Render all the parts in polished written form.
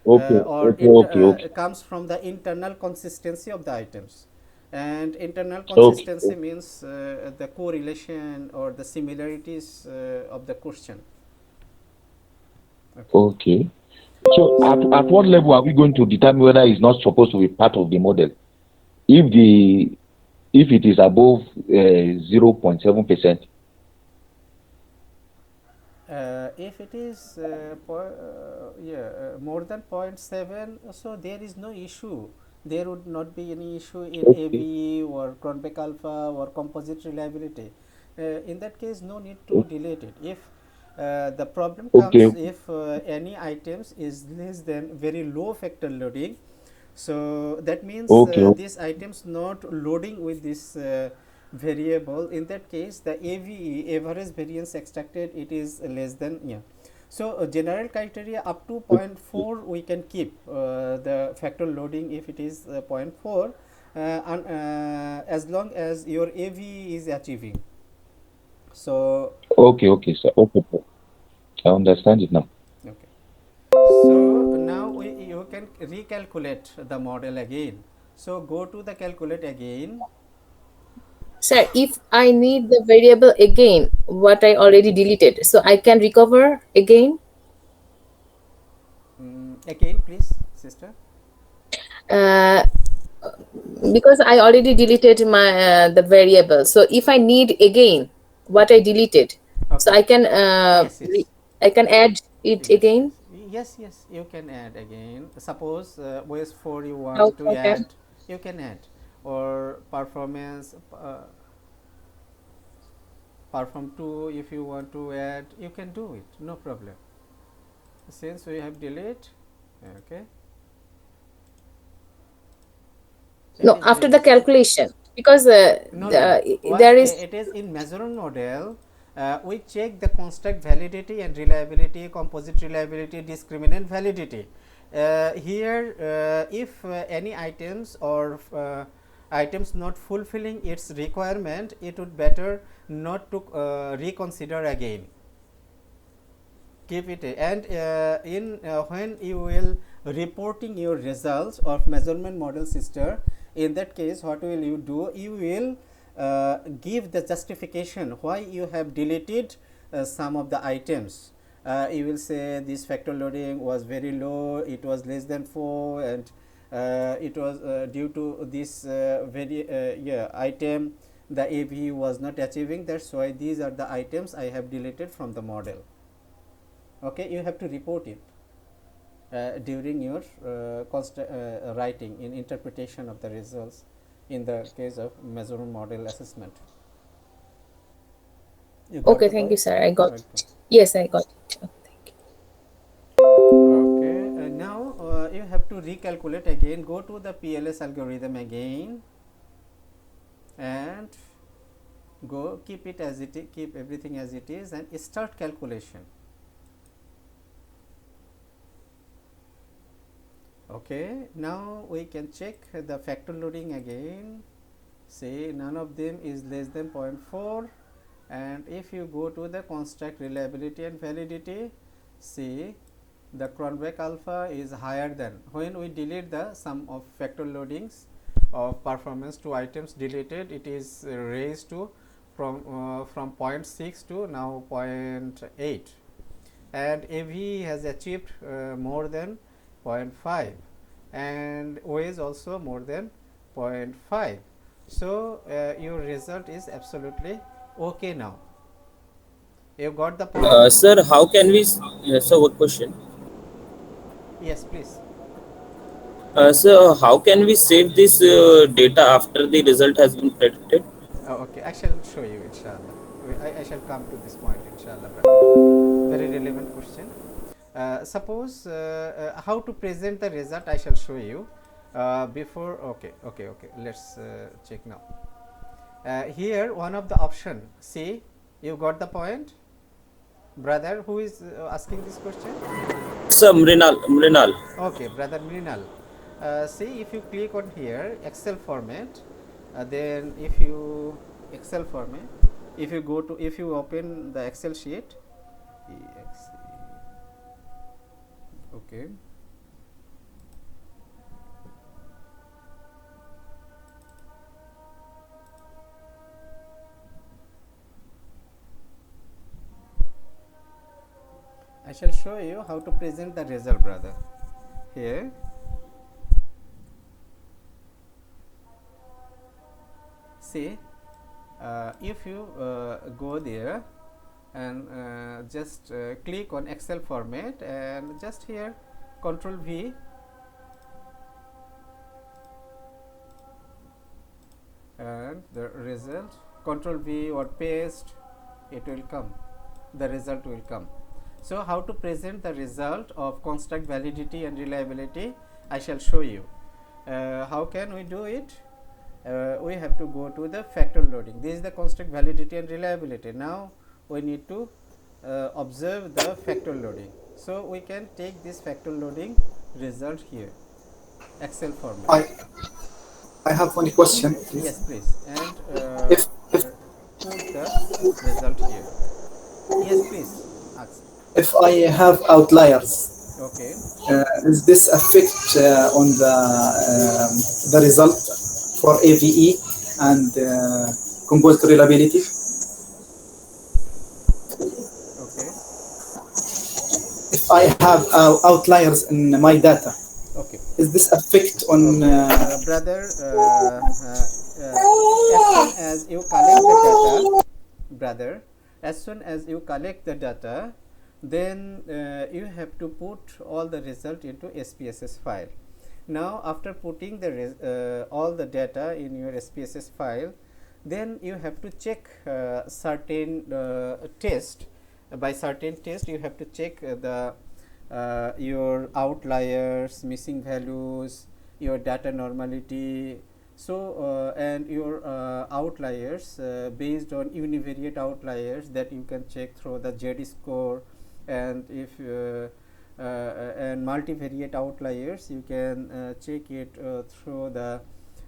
Okay, or okay, okay, okay, comes from the internal consistency of the items. And internal okay, consistency means the correlation or the similarities of the question. Okay. okay. So at So what level are we going to determine whether it's not supposed to be part of the model? If the if it is above 0.7%. if it is more than point 0.7, so there is no issue. There would not be any issue in Okay, AVE or Cronbeck alpha or composite reliability. In that case, no need to delete it. If the problem okay, comes if any items is less than very low factor loading, so that means okay, these items not loading with this variable. In that case, the AVE, average variance extracted, it is less than, yeah. So general criteria up to zero point okay. 0.4 we can keep the factor loading if it is zero point 0.4, as long as your AVE is achieving. So Okay, okay, sir. Okay, sir. I understand it now. okay. So now you can recalculate the model again. So go to the calculate again. Sir, if I need the variable again, what I already deleted, so I can recover again. Again, please, sister. Uh, because I already deleted my the variable. So if I need again what I Okay, deleted, so okay. I can Yes, yes, I can add it yes, yes, again. yes, yes. You can add again. Suppose OS 4 you How want to I can? add, you can add, or performance perform 2 if you want to add, you can do it. No problem. Since we have delete, okay, it No, is after very the easy. calculation, because No, no, no. Why there is. it is in measurement model, we check the construct validity and reliability, composite reliability, discriminant validity. Here, if any items or items not fulfilling its requirement, it would better not to reconsider again. Keep it, and in when you will reporting your results of measurement model, sister, in that case what will you do, you will give the justification why you have deleted some of the items. You will say this factor loading was very low, it was less than 4, and it was due to this very item the AV was not achieving, that's why these are the items I have deleted from the model. Okay, you have to report it during your writing in interpretation of the results in the case of measurement model assessment. You got Okay, the thank you, point? sir. I got Okay. it. Yes, I got it. Okay, thank you. Okay, now you have to recalculate again, go to the PLS algorithm again, and go keep it as it is, keep everything as it is, and start calculation. Okay, now we can check the factor loading again. See, none of them is less than zero point 0.4, and if you go to the construct reliability and validity, see the Cronbeck alpha is higher than, when we delete the sum of factor loadings of performance to items deleted, it is raised to from 0.6 to now 0.8, and AV has achieved more than zero point 0.5, and O is also more than 0.5. So your result is absolutely okay now. You got the point? Sir, how can we? Sir, one question. Yes, please. Sir, how can we save this data after the result has been predicted? Okay, I shall show you, inshallah. I shall come to this point, inshallah, brother. Very relevant question. Suppose how to present the result, I shall show you. Before, okay, let's check now. Here, one of the option, see, you got the point, brother, who is asking this question? Sir, Mrinal, Mrinal. Okay, brother Mrinal. See, if you click on here Excel format, then if you Excel format, if you go to, if you open the Excel sheet, okay, I shall show you how to present the result, brother. Here, see, if you go there and just click on Excel format and just here Control V, and the result, Control V or paste, it will come, the result will come. So how to present the result of construct validity and reliability, I shall show you. How can we do it? We have to go to the factor loading. This is the construct validity and reliability. Now we need to observe the factor loading. So we can take this factor loading result here, Excel format. I have one question, Yes, please. please, and If put the result here. Yes, please, ask. if I have outliers, Okay. does this affect on the result for AVE and composite reliability? Okay. If I have outliers in my data, Okay. is this affect on? Okay, brother, as soon as you collect the data, brother, as soon as you collect the data, then you have to put all the result into SPSS file. Now, after putting the all the data in your SPSS file, then you have to check certain test. By certain test, you have to check the your outliers, missing values, your data normality. So and your outliers based on univariate outliers that you can check through the Z score, and if and multivariate outliers you can check it through the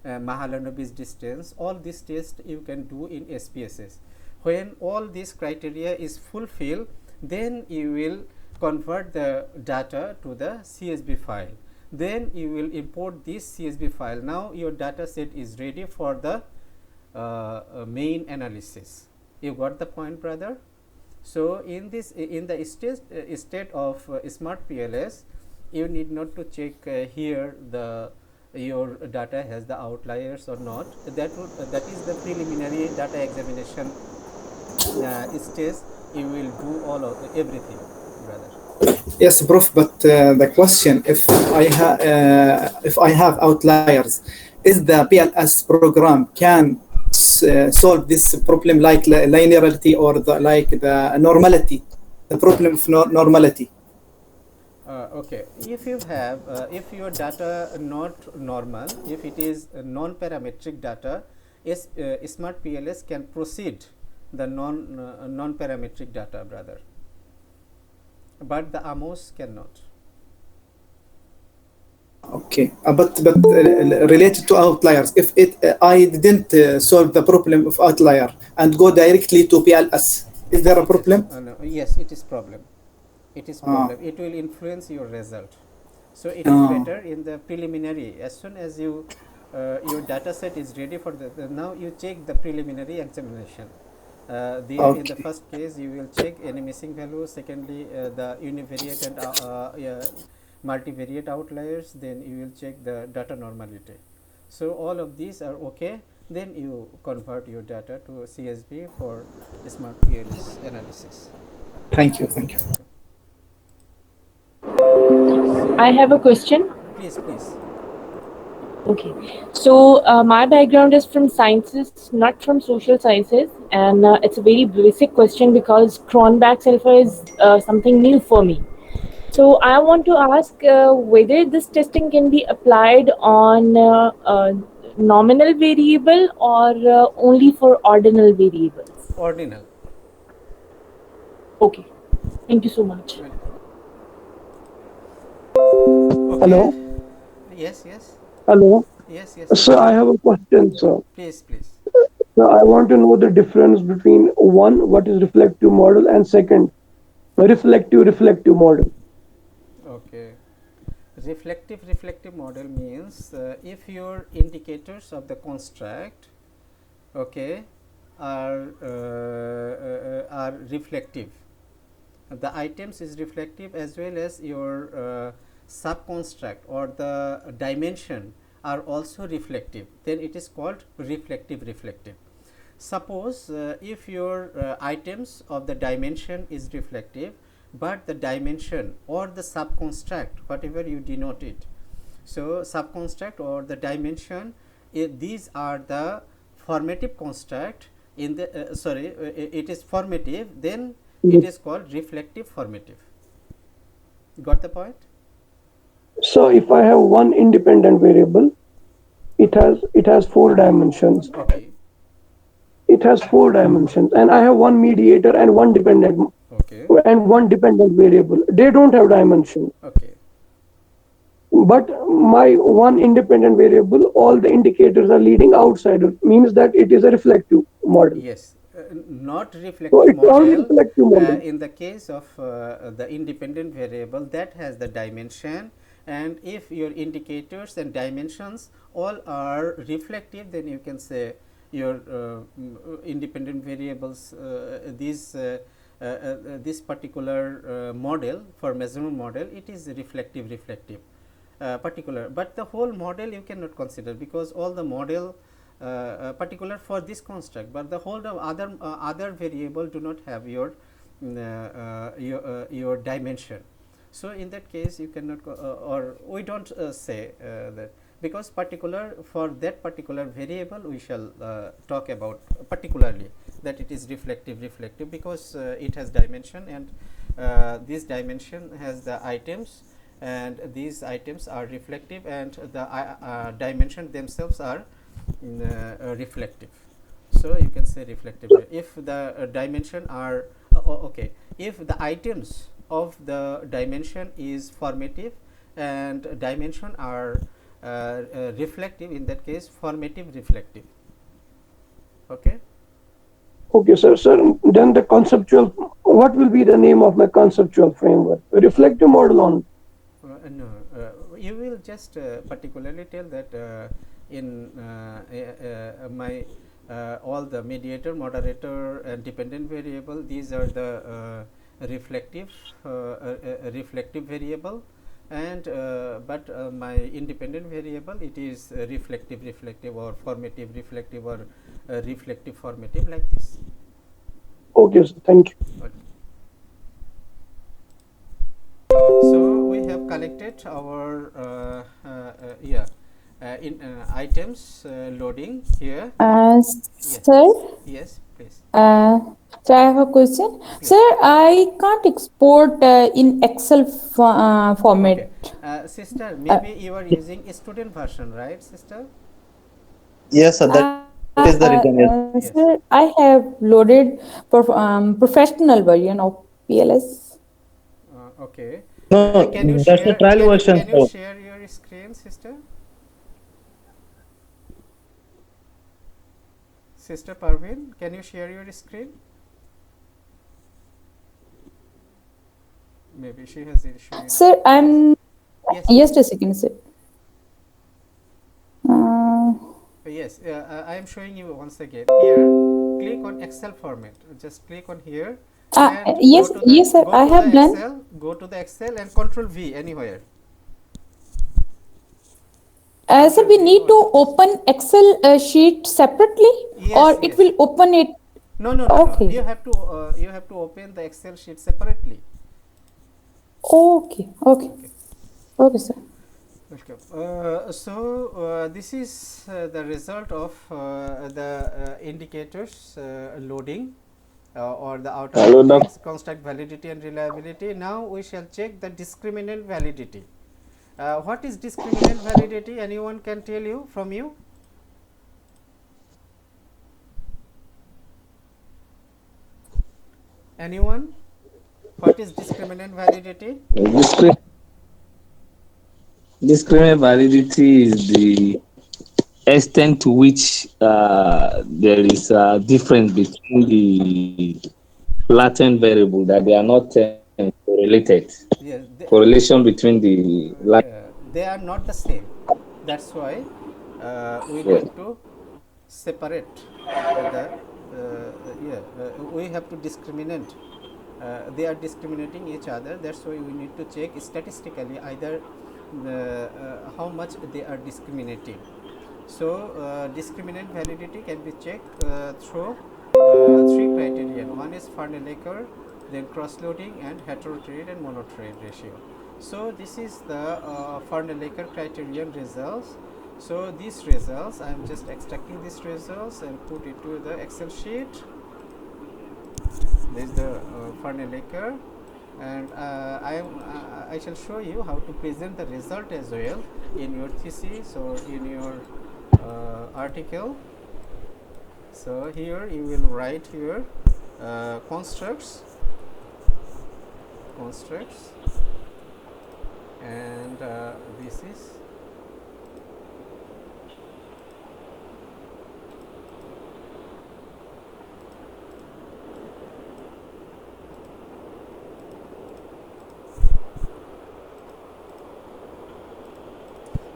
Mahalanobis distance. All these tests you can do in SPSS. When all these criteria is fulfilled, then you will convert the data to the CSV file. Then you will import this CSV file. Now your data set is ready for the main analysis. You got the point, brother? So in this, in the state of smart PLS, you need not to check here the your data has the outliers or not. That is the preliminary data examination stage. You will do all of everything, brother. Yes, Prof. But the question, if I have outliers, is the PLS program can solve this problem like linearity or like the normality, the problem of normality? Okay, if you have if your data not normal, if it is non-parametric data, smart PLS can proceed the non-parametric data, brother, but the AMOS cannot. Okay, but related to outliers, if I didn't solve the problem of outlier and go directly to PLS, is there a problem? No, yes, it is problem. It is problem. It will influence your result. So it is better in the preliminary. As soon as you your data set is ready for now you check the preliminary examination. There in the first case you will check any missing value. Secondly, the univariate and multivariate outliers. Then you will check the data normality. So all of these are okay. Then you convert your data to CSV for smart PLS analysis. Thank you. Thank you. I have a question. Please, please. Okay. So my background is from sciences, not from social sciences, and it's a very basic question because Cronbach's alpha is something new for me. So I want to ask whether this testing can be applied on nominal variable or only for ordinal variables. Ordinal. Okay. Thank you so much. Welcome. Okay. Hello. Yes, yes. Hello. Yes, yes. Sir, I have a question, sir. Please, please. Sir, I want to know the difference between one, what is reflective model, and second, reflective model. Okay. Reflective model means if your indicators of the construct, okay, are reflective. the items is reflective as well as your subconstruct or the dimension are also reflective, then it is called reflective. Suppose if your items of the dimension is reflective, but the dimension or the subconstruct, whatever you denote it, so subconstruct or the dimension, these are the formative construct in the it is formative, then it is called reflective formative. Got the point? So if I have one independent variable, it has four dimensions. Okay. It has four dimensions, and I have one mediator and Okay. one dependent variable. They don't have dimension. Okay. But my one independent variable, all the indicators are leading outside. Means that it is a reflective model. Yes, not So reflective it's only model. reflective model. In the case of the independent variable, that has the dimension, and if your indicators and dimensions all are reflective, then you can say your independent variables, this particular model for measurement model, it is reflective particular, but the whole model you cannot consider, because all the model particular for this construct, but the whole of other variable do not have your dimension. So in that case you cannot or we don't say that, because particular for that particular variable we shall talk about particularly that it is reflective because it has dimension, and this dimension has the items, and these items are reflective, and the dimension themselves are reflective. So you can say reflective if the dimension are okay, if the items of the dimension is formative and dimension are reflective, in that case formative reflective. Okay. Okay, sir. Then the conceptual. What will be the name of my conceptual framework? Reflective model on. No, you will just particularly tell that in my all the mediator, moderator, and dependent variable, these are the reflective variable, and but my independent variable, it is reflective or formative reflective or reflective formative, like this. Okay, sir. Thank you. Okay. So we have collected our in items loading here. Sir, Yes, please. so I have a question. Please. Sir, I can't export in Excel format. Okay. Sister, maybe you are using a student version, right, sister? Yes, sir. That is the reason. Yes. Yes. Sir, I have loaded professional version of PLS. Okay. No, Can you that's the share? trial version, Can you sir. share your screen, sister? Sister Parveen, can you share your screen? Maybe she has issue. Sir, I'm Yes. just a second, sir. Yes, I am showing you once again. Here, click on Excel format. Just click on here. And yes, sir. I have done. Excel, go to the Excel and Control V anywhere. Sir, we need to open Excel sheet separately, Yes, or it yes. will open it. No. Okay. You have to open the Excel sheet separately. Okay, sir. Okay. So this is the result of the indicators loading or the outer boundaries, construct validity and reliability. Now we shall check the discriminant validity. What is discriminant validity? Anyone can tell you from you? Anyone? What is discriminant validity? Discriminant validity is the extent to which there is a difference between the latent variable, that they are not correlated. Yes, Correlation between the they are not the same. That's why we Yeah. need to separate we have to discriminate they are discriminating each other. That's why we need to check statistically either how much they are discriminating. So discriminant validity can be checked through three criterion. One is Farnell-Acker, then cross-loading, and heterotrade and monotrade ratio. So this is the Farnell-Acker criterion results. So these results, I am just extracting these results and put it to the Excel sheet. This is the Farnell-Acker, and I shall show you how to present the result as well in your thesis or in your article. So here you will write here constructs, and this is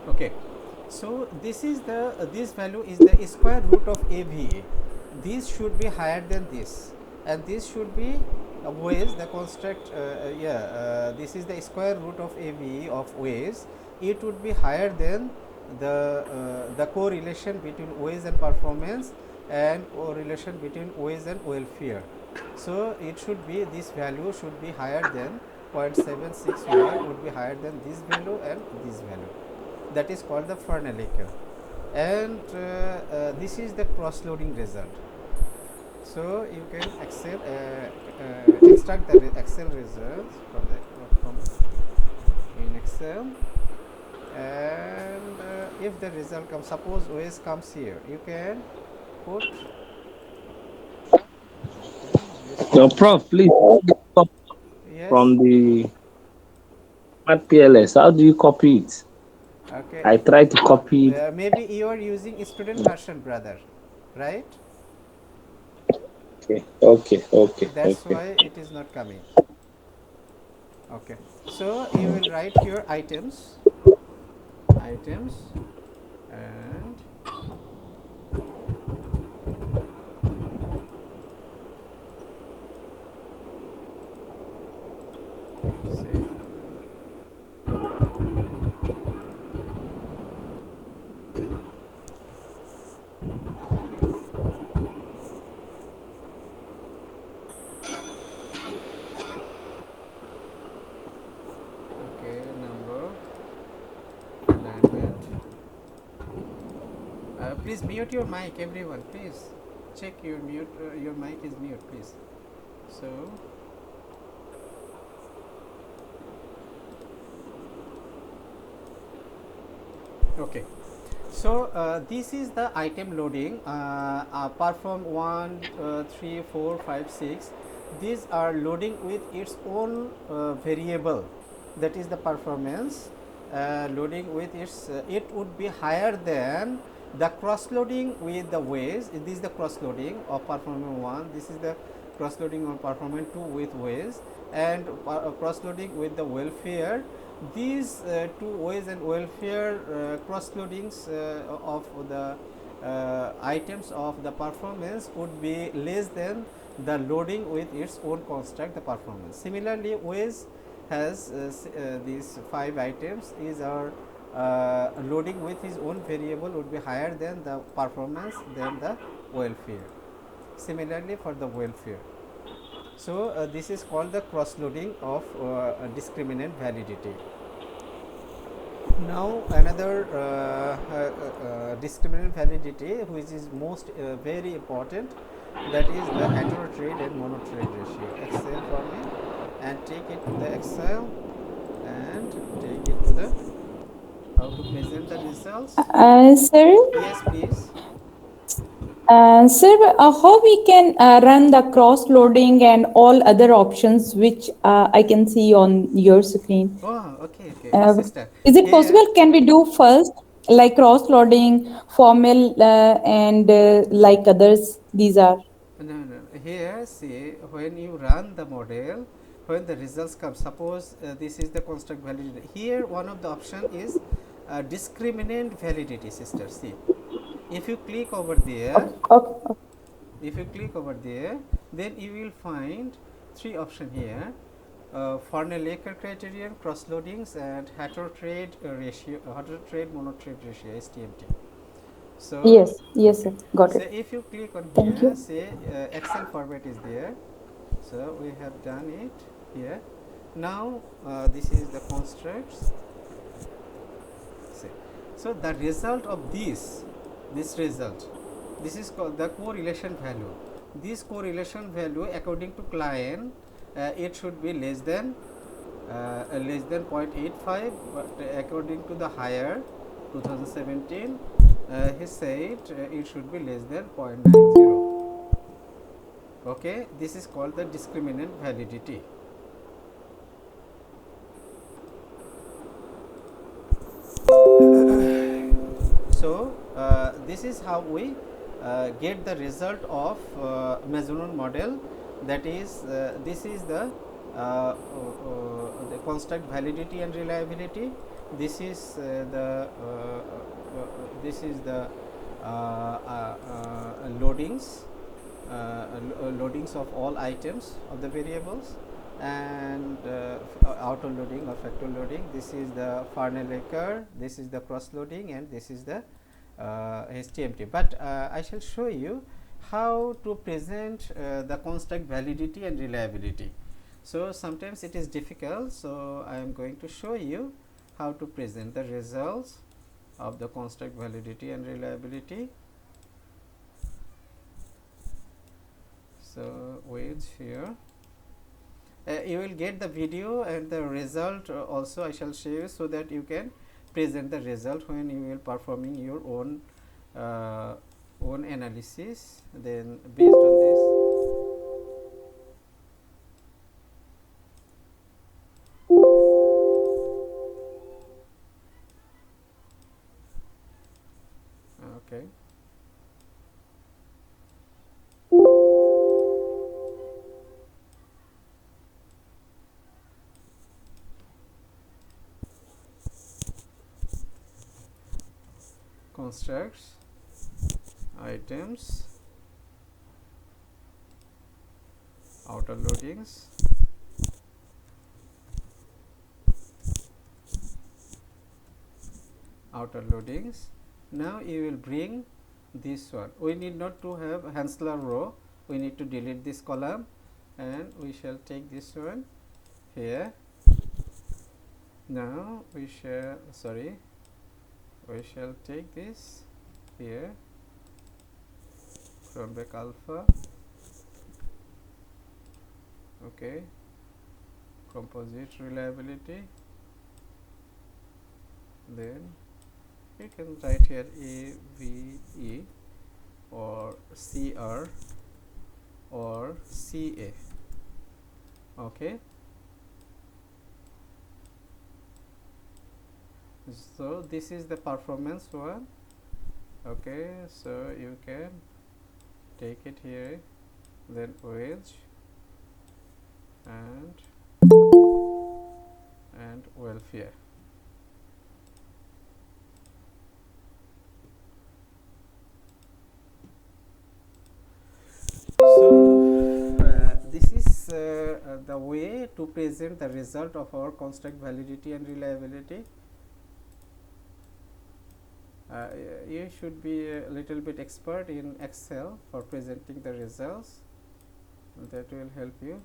okay. So this is the this value is the square root of AVA. This should be higher than this, and this should be ways the construct. This is the square root of AVA of ways. It would be higher than the correlation between ways and performance and correlation between ways and welfare. So it should be, this value should be higher than 0.761, would be higher than this value and this value. That is called the Farnell-Acker, and this is the cross-loading result. So you can extract the Excel results from in Excel, and if the result comes, suppose OS comes here, you can put. So, Prof, please Yes. from the PLS, how do you copy it? Okay. I try to copy it. Maybe you are using student version, brother, right? Okay. That's why it is not coming. Okay. So you will write here items, and say number, alignment. Please mute your mic, everyone. Please check your mute. Your mic is mute, please. So okay. So this is the item loading. Perform 1, 3, 4, 5, 6. These are loading with its own variable. That is the performance. Loading with its it would be higher than the cross loading with the ways. This is the cross loading of performance 1. This is the cross loading of performance 2 with ways, and cross loading with the welfare. These two ways and welfare cross loadings of the items of the performance would be less than the loading with its own construct, the performance. Similarly, ways has these 5 items is our loading with his own variable would be higher than the performance than the welfare. Similarly for the welfare. So this is called the cross loading of discriminant validity. Now another discriminant validity, which is most very important, that is the heterotrade and monotrade ratio. Excel for me, and take it to the Excel and take it to the how to present the results. Sir, Yes, please. sir, how we can run the cross-loading and all other options which I can see on your screen? Oh, okay, sister. Is it Here, possible? Can we do first like cross-loading, formal, and like others? These are. no. Here, see, when you run the model, when the results come, suppose this is the construct validity. Here, one of the option is discriminant validity, sister. See, if you click over there, Okay. if you click over there, then you will find three option here. Farnell-Laker criterion, cross loadings, and heterotrade ratio, heterotrade monotrade ratio, STMT. So Yes, sir. Got so it. if you click on Thank here, you. say Excel format is there. So we have done it here. Now this is the constructs. See. So the result of this result, this is called the correlation value. This correlation value, according to client, it should be less than 0.85, but according to the higher 2017, he said it should be less than 0.90. Okay, this is called the discriminant validity. So this is how we get the result of measurement model. That is, this is the construct validity and reliability. This is the loadings, loadings of all items of the variables, and auto loading or factor loading. This is the Farnell-Laker, this is the cross loading, and this is the STMT. But I shall show you how to present the construct validity and reliability. So sometimes it is difficult, so I am going to show you how to present the results of the construct validity and reliability. So wait here. You will get the video and the result also I shall show you, so that you can present the result when you will performing your own analysis. Then based on this, okay. Constructs, items, outer loadings, outer loadings. Now you will bring this one. We need not to have Hansler row, we need to delete this column, and we shall take this one here. Now we shall take this here, Cronbach alpha, okay, composite reliability, then you can write here AVE or CR or CA, okay. So this is the performance one, okay. So you can take it here, then wedge and welfare. So this is the way to present the result of our construct validity and reliability. You should be a little bit expert in Excel for presenting the results. That will help you.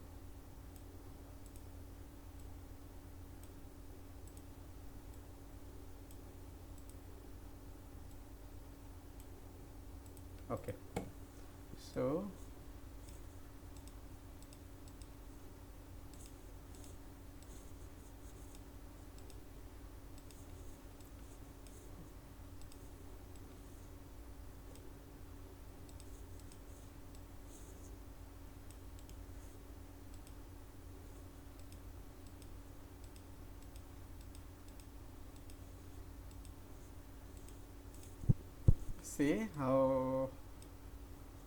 Okay, so see how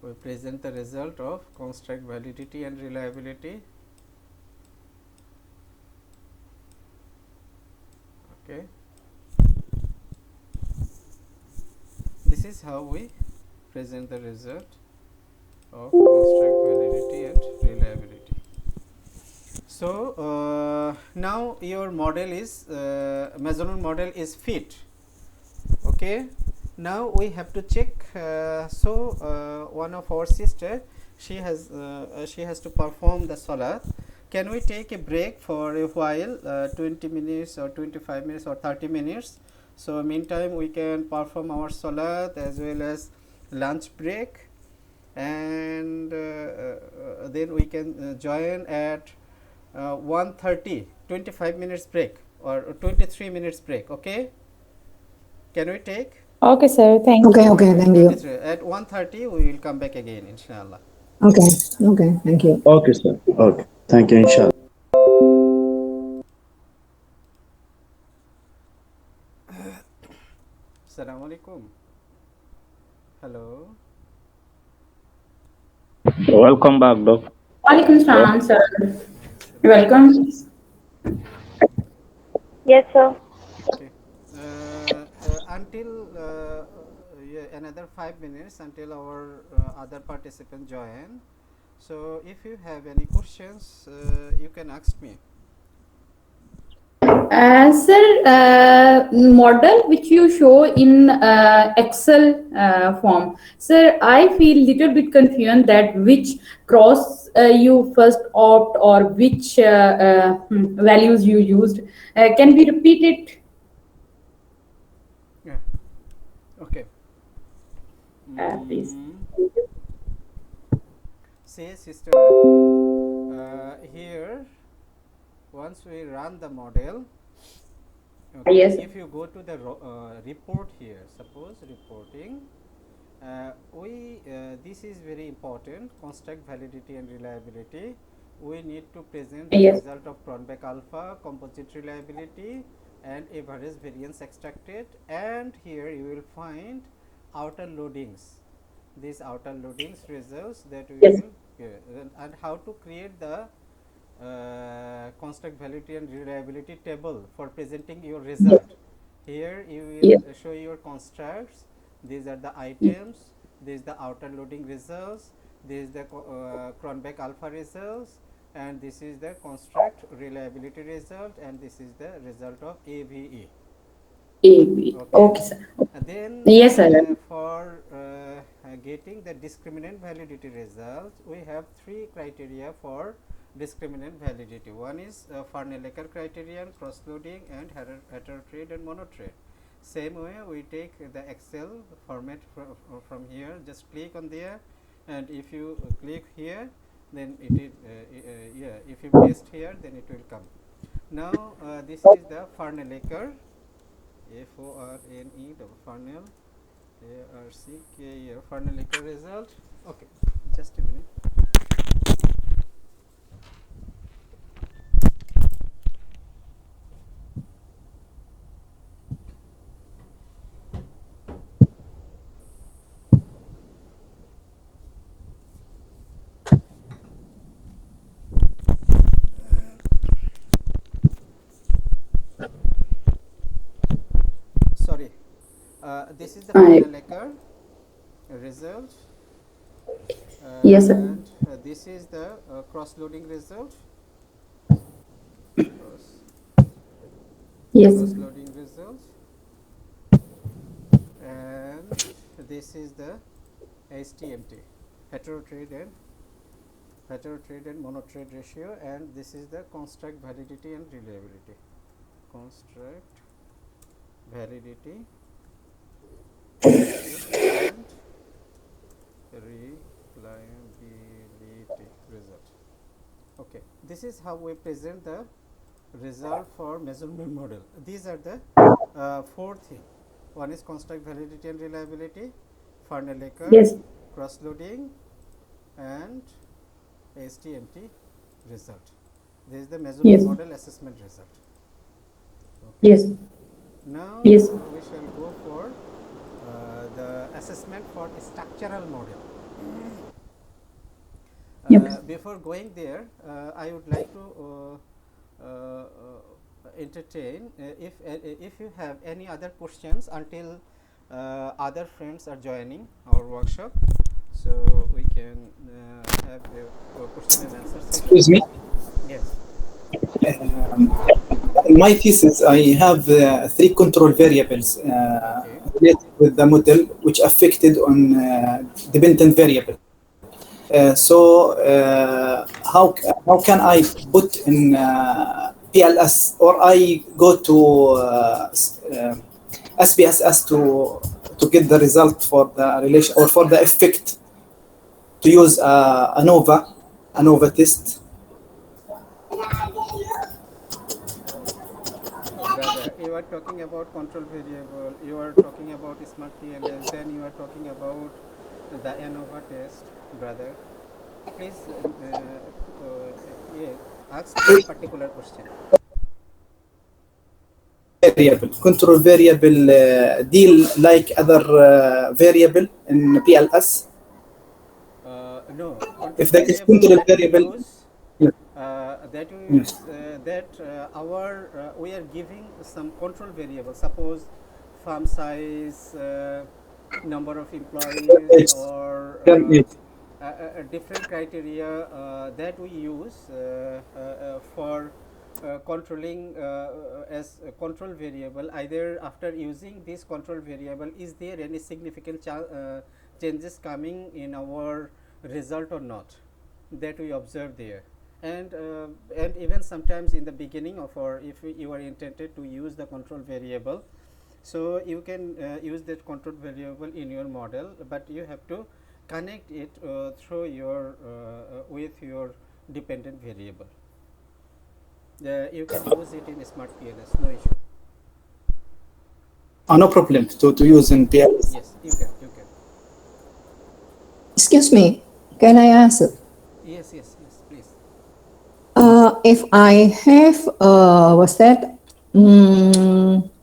we present the result of construct validity and reliability. Okay, this is how we present the result of construct validity and reliability. So now your model is measurement model is fit. Okay, now we have to check. One of our sister, she has to perform the salat. Can we take a break for a while, 20 minutes or 25 minutes or 30 minutes? So meantime we can perform our salat as well as lunch break, and then we can join at 1:30, 25 minutes break or 23 minutes break. Okay, can we take? Okay, sir. Thank you. Okay, thank you. At 1:30 we will come back again, inshallah. Okay, thank you. Okay, sir. Okay. Thank you, inshallah. Assalamu alaikum. Hello. Welcome back, Doc. Walaikum salam, sir. Welcome. Yes, sir. Okay. Until another 5 minutes until our other participant join. So if you have any questions, you can ask me. Sir, model which you show in Excel form, sir, I feel little bit confused that which cross you first opt or which values you used. Can we repeat it? Yeah. Okay. Please. Say, sister, here once we run the model, okay, Yes. if you go to the report here, suppose reporting, this is very important, construct validity and reliability. We need to present the Yes. result of Cronbach alpha, composite reliability and average variance extracted, and here you will find outer loadings, these outer loadings results that we Yes. will and how to create the construct validity and reliability table for presenting your result. Here you will Yes. show your constructs, these are the items, this is the outer loading results, this is the Cronbach alpha results, and this is the construct reliability result, and this is the result of AVE. AB. Okay, sir. And then Yes, sir. for getting the discriminant validity result, we have three criteria for discriminant validity. One is Farnell-Ecker criterion, cross-loading, and heterotrade and monotrade. Same way we take the Excel format from here, just click on there, and if you click here, then it is if you paste here, then it will come. Now this is the Farnell-Ecker, F-O-R-N-E, Farnell, A-R-C-K-E-R, Farnell-Ecker result. Okay, just a minute. Sorry, this is the Farnell-Ecker result. Yes, sir. And this is the cross-loading result. Yes. Cross-loading result. And this is the HTMT, heterotrade and monotrade ratio, and this is the construct validity and reliability. Construct validity and reliability result. Okay, this is how we present the result for measurement model. These are the four things. One is construct validity and reliability, Farnell-Ecker, Yes. cross-loading, and HTMT result. This is the measurement Yes. model assessment result. Yes. Now Yes. we shall go for the assessment for structural model. Yep. Before going there, I would like to entertain if you have any other questions until other friends are joining our workshop, so we can have a question and answer session. Excuse me. Yes. In my thesis, I have three control variables related with the model, which affected on dependent variable. How can I put in PLS, or I go to SPSS to get the result for the relation or for the effect, to use ANOVA test? Brother, you are talking about control variable, you are talking about smart PLS, then you are talking about the ANOVA test, brother. Please yeah, ask one particular question. Variable, control variable deal like other variable in PLS? No, If control that is variable control that we variable, use, yes. that we Yes. use that we are giving some control variable. Suppose farm size, number of employees, Yes. or Yes. different criteria that we use for controlling as a control variable. Either after using this control variable, is there any significant changes coming in our result or not, that we observe there. And even sometimes in the beginning of, or if you are intended to use the control variable, so you can use that control variable in your model, but you have to connect it through your with your dependent variable. You can use it in smart PLS, no issue. No problem to use in PLS. Yes, you can. Excuse me, can I answer? Yes, please. If I have, what's that?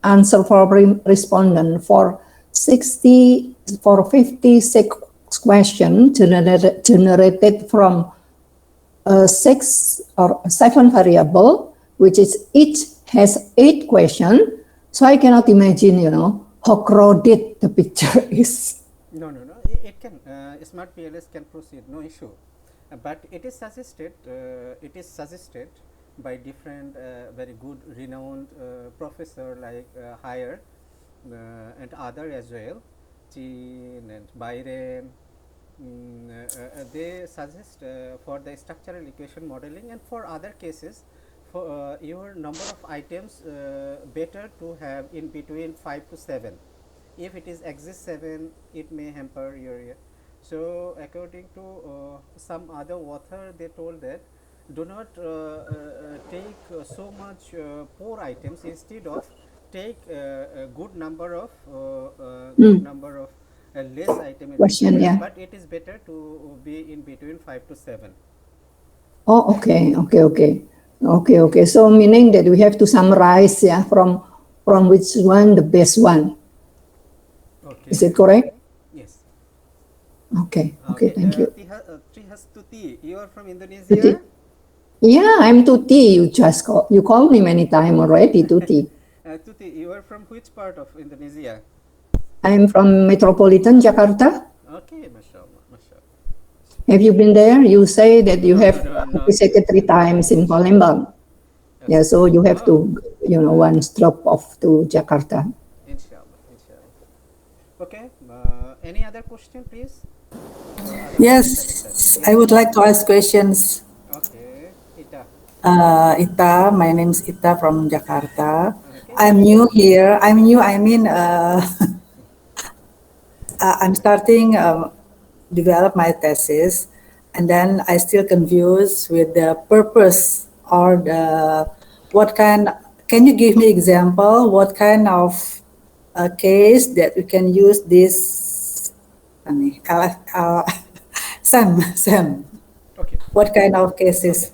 Answer for respondent for 56 question generated from 6 or 7 variable, which is each has 8 question. So I cannot imagine, how crowded the picture is. No. It can. Smart PLS can proceed, no issue. But it is suggested. By different very good renowned professor like Hire and other as well, Chin and Byron. They suggest for the structural equation modeling, and for other cases, for your number of items better to have in between 5 to 7. If it is exists 7, it may hamper your. So according to some other author, they told that do not take so much poor items, instead of take a good number of less item in Question, between, yeah. but it is better to be in between 5 to 7. Oh, okay. So meaning that we have to summarize, from which one the best one. Okay. Is it correct? Yes. Okay. Thank you. Trihastuti, you are from Tuti. Indonesia? Yeah, I'm Tuti. You called me many times already, Tuti. Tuti, you are from which part of Indonesia? I'm from metropolitan Jakarta. Okay, mashallah. Have you been there? You say that you have No, visited 3 times in Palembang. Okay. Yeah, so you have to, one drop off to Jakarta. Inshallah. Okay, any other question, please? Yes, I would like to ask questions. Okay, Ita. Ita, my name is Ita from Jakarta. Okay. I'm new here. I mean, I'm starting develop my thesis, and then I still confused with the purpose or the what kind. Can you give me example? What kind of case that we can use this? Sam. Okay. What kind of cases?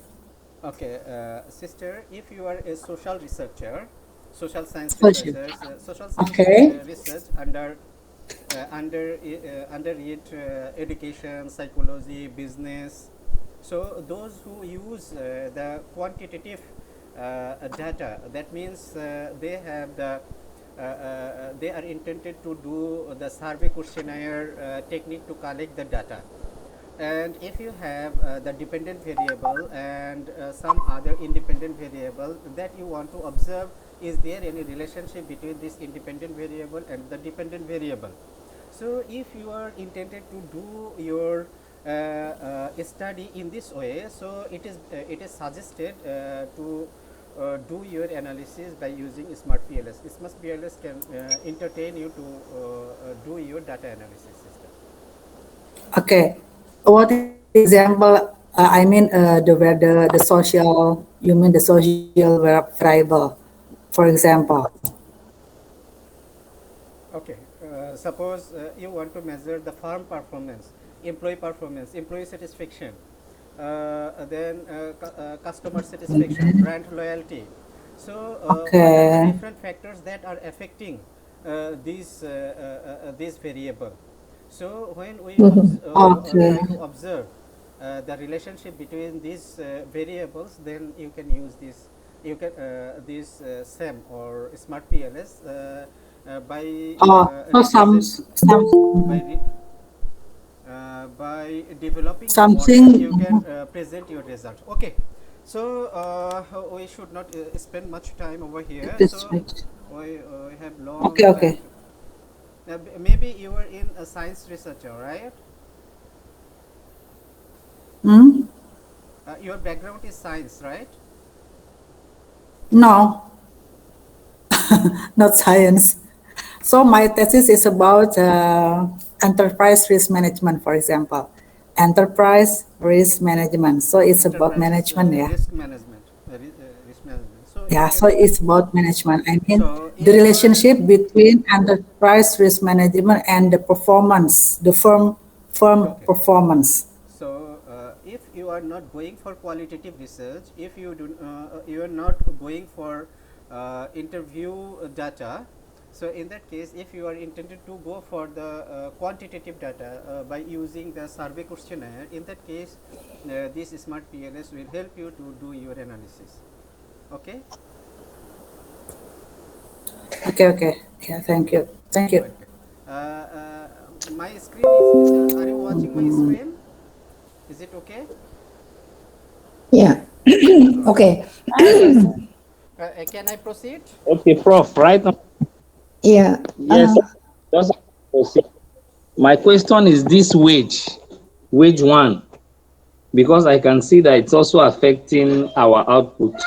Okay, sister, if you are a social researcher, social science Social. researcher, social science Okay. research under it education, psychology, business. So those who use the quantitative data, that means they have they are intended to do the survey questionnaire technique to collect the data. And if you have the dependent variable and some other independent variable that you want to observe, is there any relationship between this independent variable and the dependent variable? So if you are intended to do your study in this way, so it is suggested to do your analysis by using Smart PLS. Smart PLS can entertain you to do your data analysis system. Okay. What is the example? I mean, the social. You mean the social variable, for example. Okay. Suppose you want to measure the firm performance, employee satisfaction, then customer satisfaction, brand loyalty. So, what are the Okay. different factors that are affecting this variable? So, when we try Okay. to observe the relationship between these variables, then you can use this SEM or Smart PLS by So represent by re, by developing the model, something. you can present your result. Okay, so we should not spend much time over here. This So right. we have long Okay. time. Okay. Maybe you are in a science researcher, right? Hmm? Your background is science, right? No, not science. So my thesis is about enterprise risk management, for example. Enterprise risk management. So it's about Enterprise management, yeah. risk management. So you Yeah, so can. it's about management. I mean, So the in your relationship between enterprise risk management and the performance, the firm okay. performance. So, if you are not going for qualitative research, if you are not going for interview data, so in that case, if you are intended to go for the quantitative data by using the survey questionnaire, in that case, this Smart PLS will help you to do your analysis. Okay. Okay, okay. Yeah, thank you. Thank you. Okay. My screen is. Are you watching my screen? Is it okay? Yeah. Okay. Yes. Can I proceed? Okay, Prof. Right now, Yeah. yes, just proceed. My question is this wage one, because I can see that it's also affecting our output.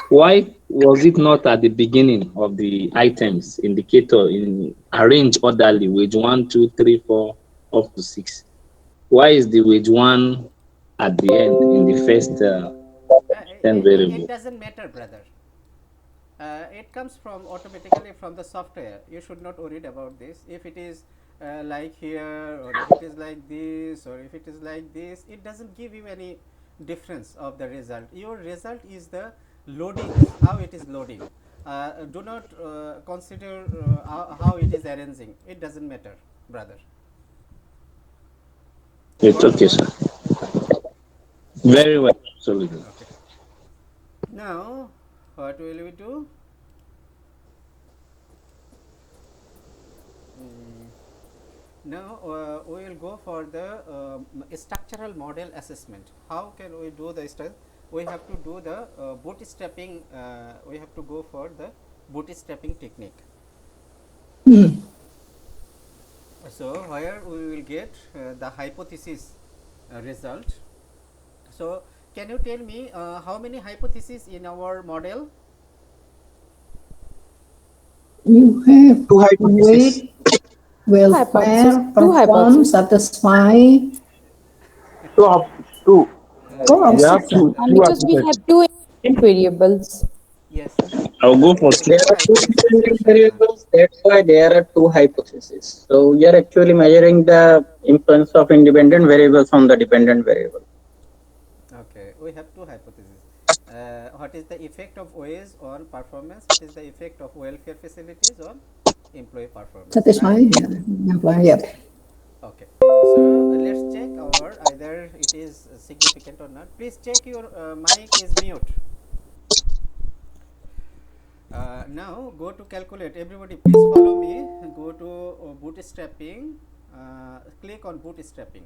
Why was it not at the beginning of the items indicator in arrange orderly, wage one, two, three, four, up to six? Why is the wage one at the end in the first 10 It variable? doesn't matter, brother. It comes from automatically from the software. You should not worry about this. If it is like here, or if it is like this, or if it is like this, it doesn't give you any difference of the result. Your result is the loadings, how it is loading. Do not consider how it is arranging. It doesn't matter, brother. It's Got the okay, point? sir. Very well, absolutely. Okay. Now, what will we do? Mm, Now we will go for the structural model assessment. How can we do the study? We have to do the bootstrapping. We have to go for the bootstrapping technique. So where we will get the hypothesis result. So can you tell me how many hypotheses in our model? You have Two hypotheses. weight, welfare, Two perform, hypotheses. satisfy. Two. Two. Oh, We Yes. have obsession. two Because we have hypotheses. two independent variables. Yes, I'll go for There two are two hypotheses. independent variables. That's why there are two hypotheses. So we are actually measuring the influence of independent variables on the dependent variable. Okay, we have two hypotheses. What is the effect of OAs on performance? What is the effect of welfare facilities on employee performance, Satisfy. right? Yeah. Yep. Okay. So let's check our either it is significant or not. Please check your mic is mute. Now go to calculate. Everybody, please follow me. Go to bootstrapping. Click on bootstrapping.